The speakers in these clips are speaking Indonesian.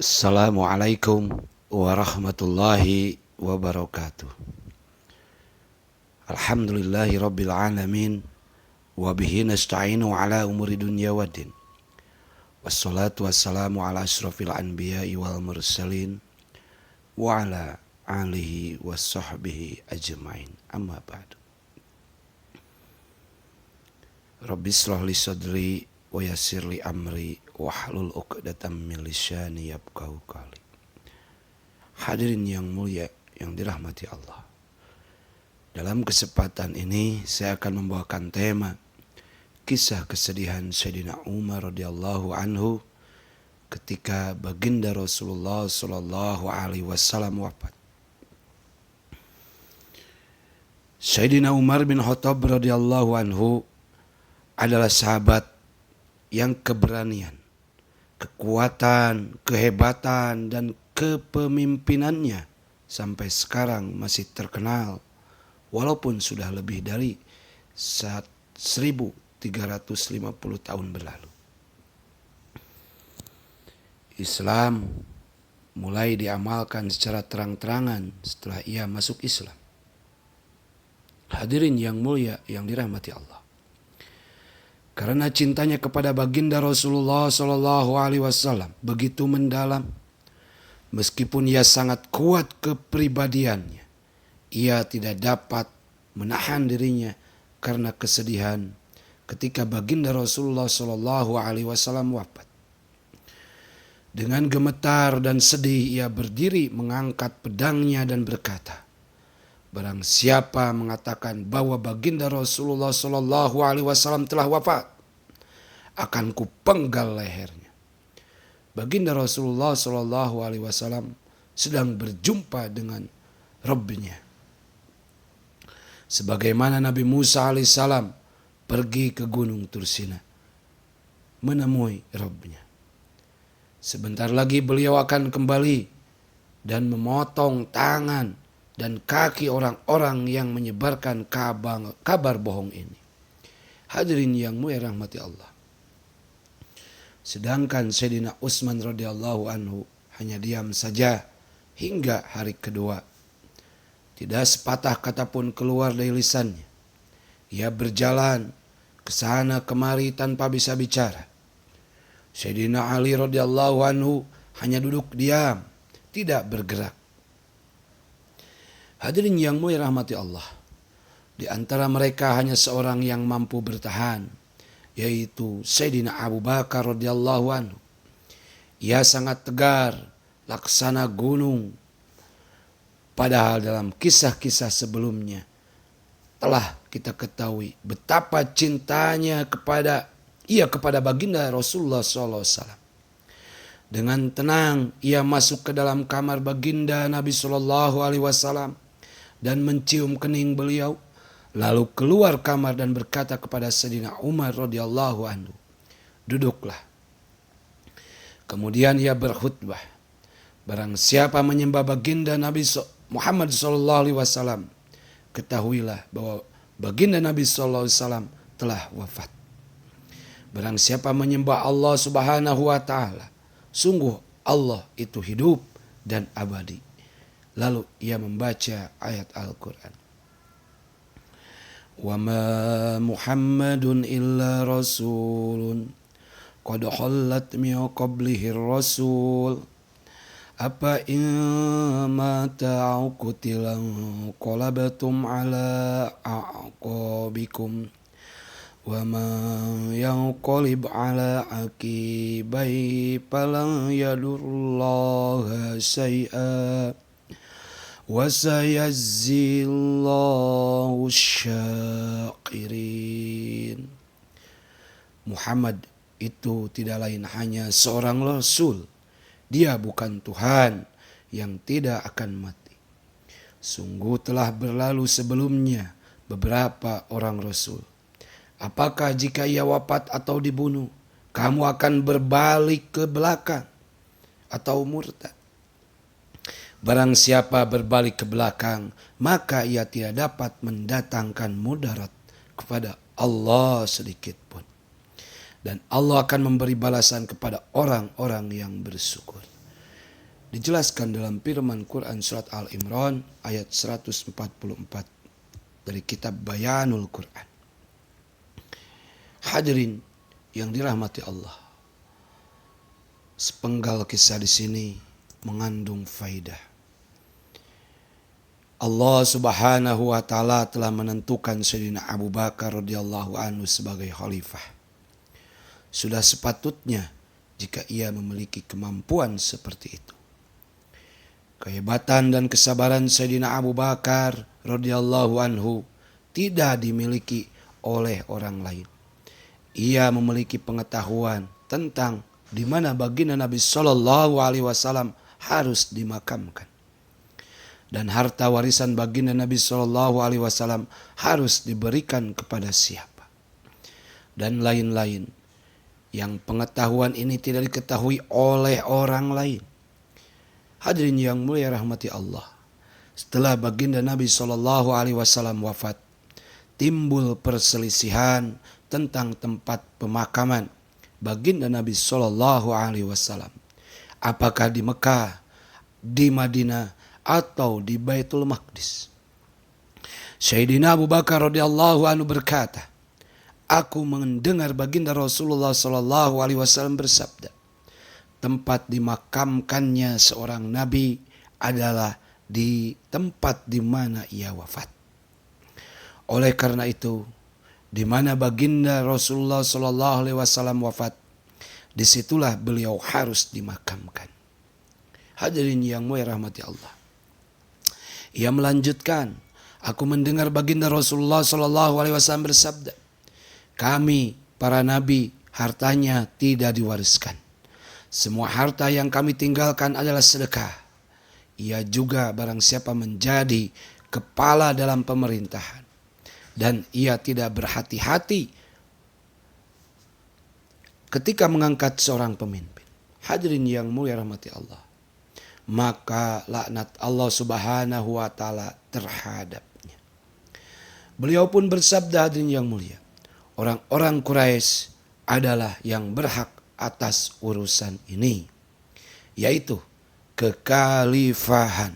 Assalamualaikum warahmatullahi wabarakatuh. Alhamdulillahi rabbil alamin. Wabihi nasta'inu ala umuri dunya waddin. Wassalatu wassalamu ala ashrafil anbiya'i wal mursalin. Wa ala alihi wa sahbihi ajmain. Amma ba'du. Rabbi shrah li sadri wa yassir li amri wahlul 'uqdatam min lisani yafqahu qawli. Hadirin yang mulia yang dirahmati Allah. Dalam kesempatan ini saya akan membawakan tema kisah kesedihan Sayyidina Umar radhiyallahu anhu ketika baginda Rasulullah sallallahu alaihi wasallam wafat. Sayyidina Umar bin Khattab radhiyallahu anhu adalah sahabat yang keberanian, kekuatan, kehebatan, dan kepemimpinannya sampai sekarang masih terkenal walaupun sudah lebih dari 1350 tahun berlalu. Islam mulai diamalkan secara terang-terangan setelah ia masuk Islam. Hadirin yang mulia yang dirahmati Allah. Karena cintanya kepada baginda Rasulullah Shallallahu Alaihi Wasallam begitu mendalam, meskipun ia sangat kuat kepribadiannya, ia tidak dapat menahan dirinya karena kesedihan ketika baginda Rasulullah Shallallahu Alaihi Wasallam wafat. Dengan gemetar dan sedih ia berdiri mengangkat pedangnya dan berkata, barang siapa mengatakan bahwa baginda Rasulullah Shallallahu Alaihi Wasallam telah wafat, akan kupenggal lehernya. Baginda Rasulullah Shallallahu Alaihi Wasallam sedang berjumpa dengan Rabbnya. Sebagaimana Nabi Musa alaihissalam pergi ke Gunung Tursina menemui Rabbnya. Sebentar lagi beliau akan kembali dan memotong tangan dan kaki orang-orang yang menyebarkan kabar bohong ini. Hadirin yang mulia rahmati Allah. Sedangkan Sayyidina Utsman radhiyallahu anhu hanya diam saja hingga hari kedua. Tidak sepatah kata pun keluar dari lisannya. Ia berjalan ke sana kemari tanpa bisa bicara. Sayyidina Ali radhiyallahu anhu hanya duduk diam, tidak bergerak. Hadirin yang mulia rahmati Allah. Di antara mereka hanya seorang yang mampu bertahan, yaitu Sayyidina Abu Bakar radhiyallahu anhu. Ia sangat tegar, laksana gunung. Padahal dalam kisah-kisah sebelumnya telah kita ketahui betapa cintanya kepada baginda Rasulullah SAW. Dengan tenang ia masuk ke dalam kamar baginda Nabi SAW dan mencium kening beliau, lalu keluar kamar dan berkata kepada Sayyidina Umar radhiyallahu anhu, duduklah. Kemudian ia berkhutbah, barang siapa menyembah baginda Nabi Muhammad SAW, ketahuilah bahwa baginda Nabi SAW telah wafat. Barang siapa menyembah Allah Subhanahu wa Ta'ala, sungguh Allah itu hidup dan abadi. Lalu ia membaca ayat Al-Quran. Wa ma Muhammadun illa rasulun qad khallat min qablihi rasul apa in mata au qutilan qalabatum ala aqabikum wa ma yanqalib ala aqibai falan yadullaha syai'a wa sayazzillahu syakirin. Muhammad itu tidak lain hanya seorang rasul. Dia bukan Tuhan yang tidak akan mati. Sungguh telah berlalu sebelumnya beberapa orang rasul. Apakah jika ia wafat atau dibunuh, kamu akan berbalik ke belakang atau murtad? Barang siapa berbalik ke belakang, maka ia tidak dapat mendatangkan mudarat kepada Allah sedikit pun. Dan Allah akan memberi balasan kepada orang-orang yang bersyukur. dijelaskan dalam firman Quran surat Al-Imran ayat 144 dari kitab Bayanul Quran. Hadirin yang dirahmati Allah, sepenggal kisah di sini mengandung faidah. Allah Subhanahu wa taala telah menentukan Sayyidina Abu Bakar radhiyallahu anhu sebagai khalifah. Sudah sepatutnya jika ia memiliki kemampuan seperti itu. Kehebatan dan kesabaran Sayyidina Abu Bakar radhiyallahu anhu tidak dimiliki oleh orang lain. Ia memiliki pengetahuan tentang di mana baginda Nabi Shallallahu Alaihi Wasallam harus dimakamkan. Dan harta warisan baginda Nabi Shallallahu Alaihi Wasallam harus diberikan kepada siapa. Dan lain-lain yang pengetahuan ini tidak diketahui oleh orang lain. Hadirin yang mulia rahmati Allah. Setelah baginda Nabi Shallallahu Alaihi Wasallam wafat, timbul perselisihan tentang tempat pemakaman baginda Nabi Shallallahu Alaihi Wasallam. Apakah di Mekah, di Madinah, atau di Baitul Maqdis. Sayyidina Abu Bakar radhiyallahu anhu berkata, aku mendengar baginda Rasulullah sallallahu alaihi wasallam bersabda, tempat dimakamkannya seorang nabi adalah di tempat di mana ia wafat. Oleh karena itu, di mana baginda Rasulullah sallallahu alaihi wasallam wafat, disitulah beliau harus dimakamkan. Hadirin yang mulia rahmati Allah. Ia melanjutkan, aku mendengar baginda Rasulullah Shallallahu Alaihi Wasallam bersabda, kami para nabi hartanya tidak diwariskan. Semua harta yang kami tinggalkan adalah sedekah. Ia juga barang siapa menjadi kepala dalam pemerintahan dan ia tidak berhati-hati ketika mengangkat seorang pemimpin. Hadirin yang mulia rahmati Allah, maka laknat Allah Subhanahu wa taala terhadapnya. Beliau pun bersabda, hadirin yang mulia, orang-orang Quraisy adalah yang berhak atas urusan ini, yaitu kekhalifahan.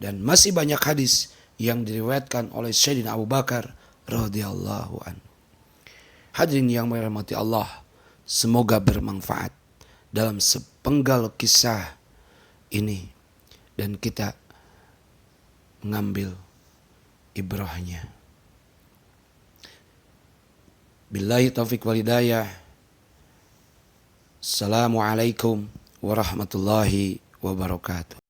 Dan masih banyak hadis yang diriwayatkan oleh Sayyidina Abu Bakar radhiyallahu anhu. Hadirin yang dirahmati Allah, semoga bermanfaat dalam sepenggal kisah ini dan kita mengambil ibrahnya. Billahi taufiq wal hidayah. Assalamualaikum warahmatullahi wabarakatuh.